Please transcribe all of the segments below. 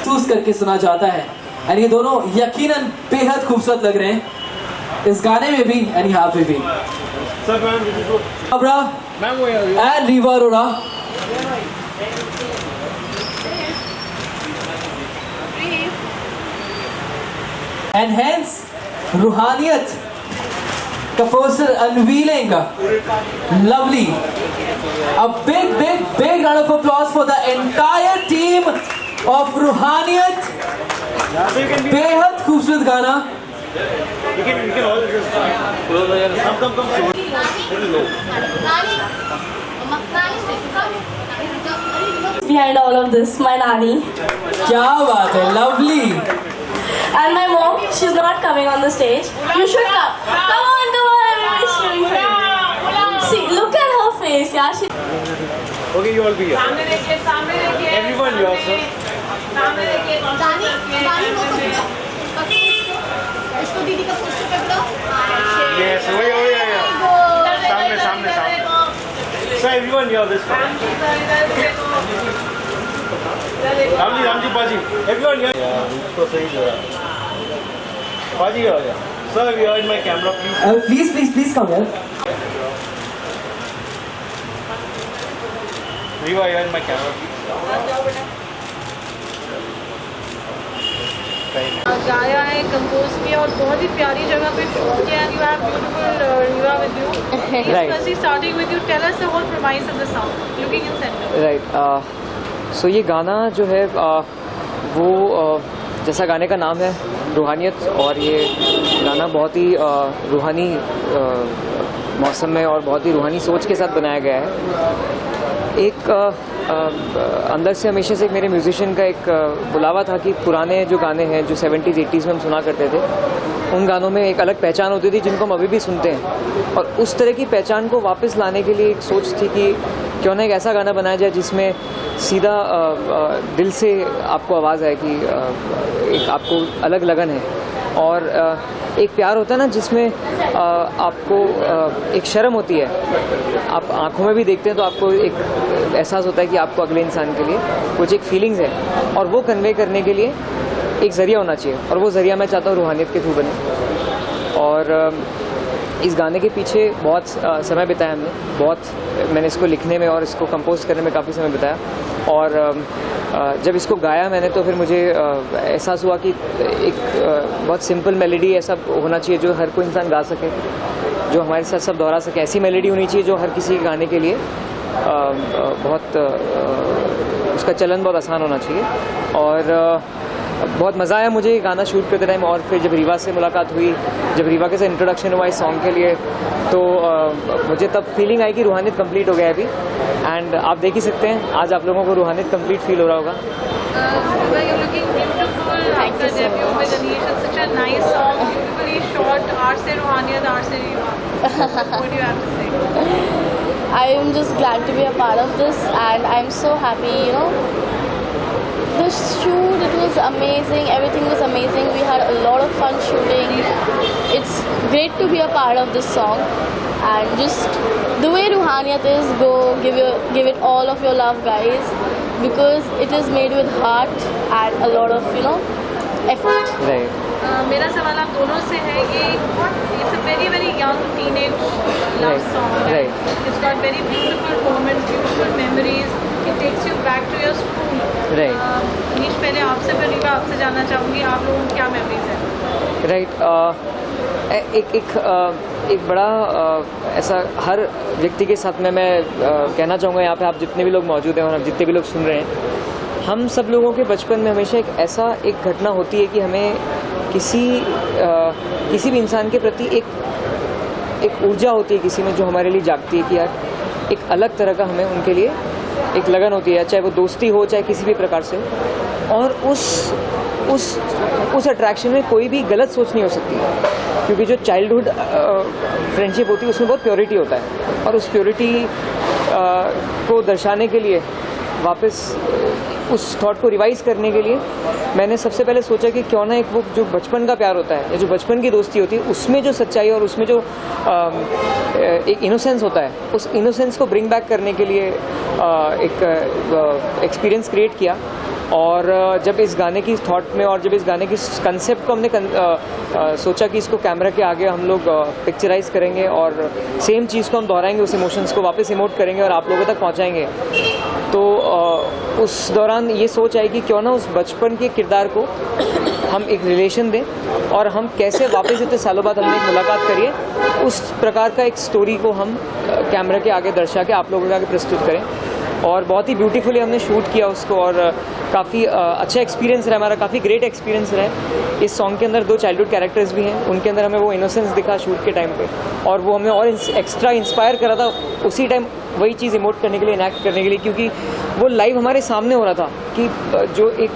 महसूस करके सुना जाता है और ये दोनों यकीनन बेहद खूबसूरत लग रहे हैं इस गाने में भी एंड यहाँ पे भी। And Riva Arora and hence Roohaniyat का poster unveiling lovely. A big round of applause for the entire team of रूहानियत। बेहद खूबसूरत गाना। Behind all of this, my nanny. क्या बात है, lovely. And my mom, she's not coming on the stage. You should come. Come on, everybody's cheering for you. See, look at her face, yeah. She. Okay, you all be here. Everyone, you also. Yes, yeah. सामने. So everyone, you have this one. Ramji बाजी, everyone here. Yeah, तो सही जगह. बाजी आ गया. Sir, you are in my camera, please. Please come here. Riva, you are in my camera, please. गाया है, compose किया और बहुत ही प्यारी जगह पे शूट किया। You have beautiful Riva with you. Right. Firstly, starting with you, tell us the whole premise of the song. Looking in center. Right. So ये गाना जो है वो जैसा गाने का नाम है रूहानियत, और ये गाना बहुत ही रूहानी मौसम में और बहुत ही रूहानी सोच के साथ बनाया गया है। एक अंदर से हमेशा से एक मेरे म्यूजिशियन का एक बुलावा था कि पुराने जो गाने हैं जो 70s 80s में हम सुना करते थे, उन गानों में एक अलग पहचान होती थी जिनको हम अभी भी सुनते हैं, और उस तरह की पहचान को वापस लाने के लिए एक सोच थी कि क्यों ना एक ऐसा गाना बनाया जाए जिसमें सीधा दिल से आपको आवाज़ आए कि एक आपको अलग लगन है, और एक प्यार होता है ना जिसमें आपको एक शर्म होती है, आप आंखों में भी देखते हैं तो आपको एक एहसास होता है कि आपको अगले इंसान के लिए कुछ एक फीलिंग्स है, और वो कन्वे करने के लिए एक ज़रिया होना चाहिए, और वो ज़रिया मैं चाहता हूँ रूहानियत के थ्रू बने। और इस गाने के पीछे बहुत समय बिताया हमने, मैंने इसको लिखने में और इसको कंपोज करने में काफ़ी समय बिताया, और जब इसको गाया मैंने तो फिर मुझे एहसास हुआ कि एक बहुत सिंपल मेलोडी ऐसा होना चाहिए जो हर कोई इंसान गा सके, जो हमारे साथ सब दोहरा सके। ऐसी मेलोडी होनी चाहिए जो हर किसी गाने के लिए बहुत उसका चलन बहुत आसान होना चाहिए। और बहुत मज़ा आया मुझे गाना शूट करते टाइम, और फिर जब रीवा से मुलाकात हुई, जब रीवा के साथ इंट्रोडक्शन हुआ इस सॉन्ग के लिए, तो मुझे तब फीलिंग आई कि रूहानियत कंप्लीट हो गया है अभी। एंड आप देख ही सकते हैं आज आप लोगों को रूहानियत कंप्लीट फील हो रहा होगा। I am just glad to be a part of this, and I'm so happy, you know. The shoot, it was amazing, everything was amazing, we had a lot of fun shooting. It's great to be a part of this song, and just the way Ruhaniyat is, go give it all of your love, guys, because it is made with heart and a lot of, you know, effort. Right. मेरा सवाल आप दोनों से है कि it's a very young teenage love song. Right. It's got very beautiful moments, beautiful memories. It takes you back to your school. Right. नीश, पहले आपसे रीवा आपसे जानना चाहूँगी आप लोगों की क्या मेमोरीज हैं? राइट। एक बड़ा ऐसा हर व्यक्ति के साथ में मैं कहना चाहूँगा, यहाँ पे आप जितने भी लोग मौजूद हैं और आप जितने भी लोग सुन रहे हैं, हम सब लोगों के बचपन में हमेशा एक घटना होती है कि हमें किसी भी इंसान के प्रति एक ऊर्जा होती है किसी में जो हमारे लिए जागती है कि यार एक अलग तरह का हमें उनके लिए एक लगन होती है, चाहे वो दोस्ती हो चाहे किसी भी प्रकार से, और उस अट्रैक्शन में कोई भी गलत सोच नहीं हो सकती। क्योंकि जो चाइल्डहुड फ्रेंडशिप होती है उसमें बहुत प्योरिटी होता है, और उस प्योरिटी को दर्शाने के लिए, वापस उस थॉट को रिवाइज करने के लिए मैंने सबसे पहले सोचा कि क्यों ना एक वो जो बचपन का प्यार होता है या जो बचपन की दोस्ती होती है उसमें जो सच्चाई और उसमें जो एक इनोसेंस होता है, उस इनोसेंस को ब्रिंग बैक करने के लिए एक एक्सपीरियंस क्रिएट किया। और जब इस गाने की थॉट में और जब इस गाने की कंसेप्ट को हमने सोचा कि इसको कैमरा के आगे हम लोग पिक्चराइज करेंगे और सेम चीज़ को हम दोहराएंगे, उस इमोशंस को वापस इमोट करेंगे और आप लोगों तक पहुंचाएंगे, तो उस दौरान ये सोच आई कि क्यों ना उस बचपन के किरदार को हम एक रिलेशन दें और हम कैसे वापस इतने सालों बाद हमने एक मुलाकात करिए, उस प्रकार का एक स्टोरी को हम कैमरा के आगे दर्शा के आप लोगों के आगे प्रस्तुत करें। और बहुत ही ब्यूटीफुली हमने शूट किया उसको, और काफ़ी अच्छा एक्सपीरियंस रहा हमारा, काफ़ी ग्रेट एक्सपीरियंस रहा है। इस सॉन्ग के अंदर 2 चाइल्डहुड कैरेक्टर्स भी हैं, उनके अंदर हमें वो इनोसेंस दिखा शूट के टाइम पे, और वो हमें और एक्स्ट्रा इंस्पायर करा था उसी टाइम वही चीज़ इमोट करने के लिए, इनैक्ट करने के लिए, क्योंकि वो लाइव हमारे सामने हो रहा था कि जो एक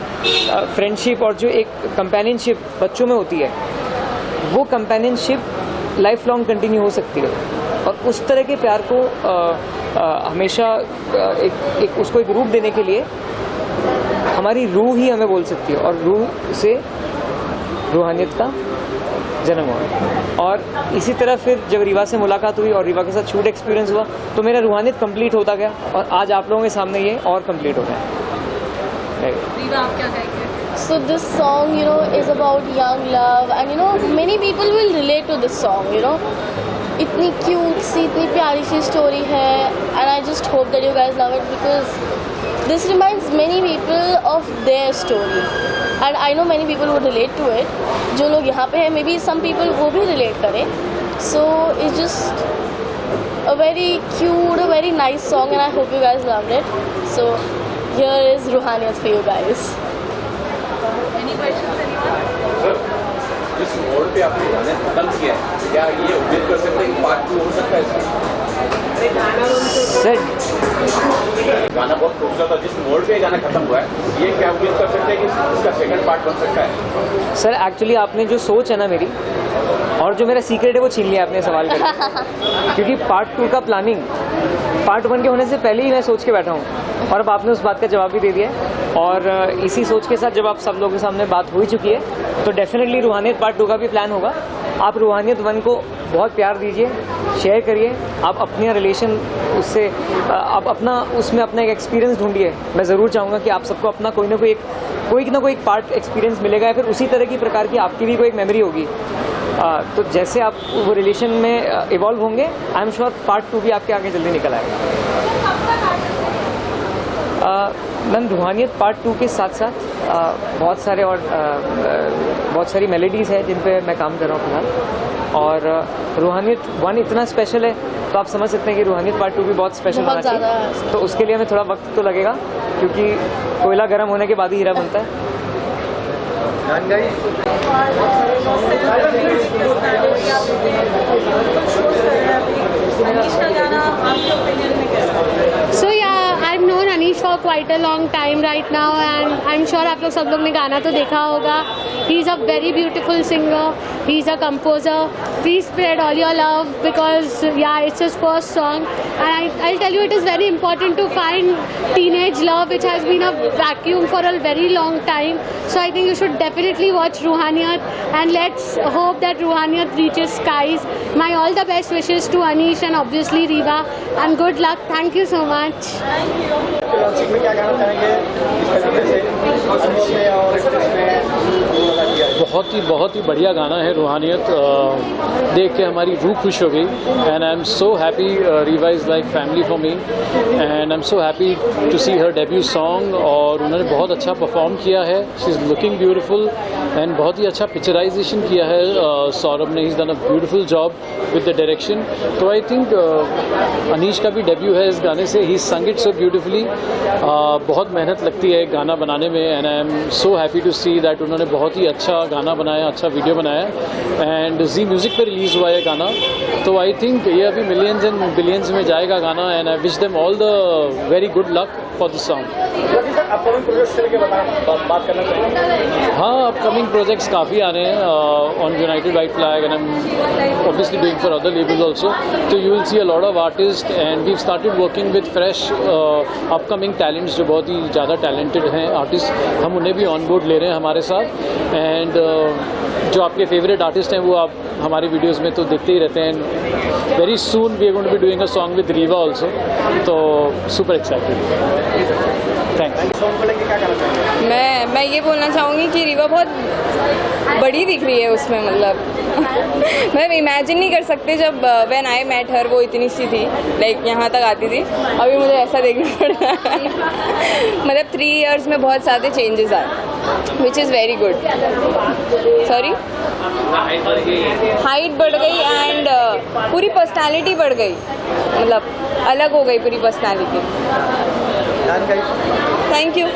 फ्रेंडशिप और जो एक कंपेनियनशिप बच्चों में होती है, वो कंपेनियनशिप लाइफ लॉन्ग कंटिन्यू हो सकती है। और उस तरह के प्यार को हमेशा एक उसको एक रूप देने के लिए हमारी रूह ही हमें बोल सकती है, और रूह से रूहानियत का जन्म हुआ। और इसी तरह फिर जब रीवा से मुलाकात हुई और रीवा के साथ शूट एक्सपीरियंस हुआ, तो मेरा रूहानियत कंप्लीट होता गया, और आज आप लोगों के सामने ये और कंप्लीट हो गया। रीवा, आप क्या कहेंगे? So this song, you know, is about young love, and you know, many people will relate to this song, you know. इतनी क्यूट सी, इतनी प्यारी सी स्टोरी है, and I just hope that you guys love it because this reminds many people of their story, and I know many people would relate to it. जो लोग यहाँ पे हैं, maybe some people वो भी relate करें. So it's just a very cute, a very nice song, and I hope you guys loved it. So here is Ruhaniyat for you guys. Any questions, anyone? जिस मोड़ पे आपने गाने खत्म किया है, क्या ये उम्मीद कर सकते हैं कि पार्ट 2 हो सकता है इसका? सर, गाना बहुत खूबसूरत था, जिस मोड़ पे गाना खत्म हुआ है, ये क्या उम्मीद कर सकते हैं कि इसका सेकंड पार्ट बन सकता है? सर एक्चुअली आपने जो सोच है ना मेरी, और जो मेरा सीक्रेट है वो छीन लिया आपने सवाल करके, क्योंकि पार्ट 2 का प्लानिंग पार्ट 1 के होने से पहले ही मैं सोच के बैठा हूँ, और अब आपने उस बात का जवाब भी दे दिया है। और इसी सोच के साथ जब आप सब लोगों के सामने बात हो ही चुकी है, तो डेफिनेटली रूहानियत पार्ट 2 का भी प्लान होगा। आप रूहानियत 1 को बहुत प्यार दीजिए, शेयर करिए, आप अपने रिलेशन उससे आप अपना उसमें अपना एक एक्सपीरियंस ढूंढिए। मैं ज़रूर चाहूँगा कि आप सबको अपना कोई ना कोई एक पार्ट एक्सपीरियंस मिलेगा, या फिर उसी तरह की प्रकार की आपकी भी कोई एक मेमोरी होगी। तो जैसे आप वो रिलेशन में इवॉल्व होंगे, आई एम श्योर पार्ट 2 भी आपके आगे जल्दी निकल आएगा। मैम, रूहानियत पार्ट 2 के साथ साथ बहुत सारी मेलोडीज़ हैं जिन पे मैं काम कर रहा हूँ फिलहाल, और रूहानियत 1 इतना स्पेशल है, तो आप समझ सकते हैं कि रूहानियत पार्ट 2 भी बहुत स्पेशल होना चाहिए। तो उसके लिए हमें थोड़ा वक्त तो लगेगा, क्योंकि कोयला गर्म होने के बाद ही हीरा बनता है। So yeah, I've known Anish for quite a long time right now, and I'm sure आप लोग सब लोग ने गाना तो देखा होगा. He's a very beautiful singer. He's a composer. Please spread all your love because yeah, it's his first song, and I'll tell you, it is very important to find teenage love, which has been a vacuum for a very long time. So I think you should definitely watch Ruhaniyat, and let's hope that Ruhaniyat reaches skies. My all the best wishes to Anish and obviously Riva, and good luck. Thank you so much. बहुत ही बढ़िया गाना है रूहानियत, देख के हमारी रूह खुश हो गई, and I am so happy. Reeva is like family for me, and I am so happy to see her debut song. और उन्होंने बहुत अच्छा परफॉर्म किया है. She is looking beautiful, and बहुत ही अच्छा पिक्चराइजेशन किया है सौरभ ने. He is done a beautiful job with the direction. तो आई थिंक अनीश का भी डेब्यू है इस गाने से. ही संग इट सो ब्यूटीफुली, बहुत मेहनत लगती है एक गाना बनाने में and I am so happy to see that उन्होंने बहुत ही अच्छा गाना बनाया, अच्छा वीडियो बनाया एंड जी म्यूज़िक पे रिलीज़ हुआ है गाना। तो आई थिंक ये अभी मिलियंस एंड बिलियंस में जाएगा गाना and I wish them all the very good luck for this song. हाँ, अपकमिंग प्रोजेक्ट्स काफ़ी आ रहे हैं on United White Flag and I am obviously doing for other labels also. तो you will see a lot of artist and we started working with fresh upcoming talents जो बहुत ही ज़्यादा talented हैं artist, हम उन्हें भी ऑन बोर्ड ले रहे हैं हमारे साथ। एंड जो आपके फेवरेट आर्टिस्ट हैं वो आप हमारी वीडियोस में तो देखते ही रहते हैं। Very soon we are going to be doing a song with Reeva also, तो सुपर एक्साइटेड। थैंक्स। मैं ये बोलना चाहूँगी कि रीवा बहुत बड़ी दिख रही है उसमें, मतलब मैं इमेजिन नहीं कर सकते जब व्हेन आई मेट हर वो इतनी सी थी, लाइक यहाँ तक आती थी, अभी मुझे ऐसा देखना पड़ रहा है। मतलब 3 years में बहुत सारे चेंजेस आए, which is very good. Sorry, height बढ़ गई एंड पूरी पर्सनालिटी बढ़ गई, मतलब अलग हो गई पूरी पर्सनालिटी। Thank you.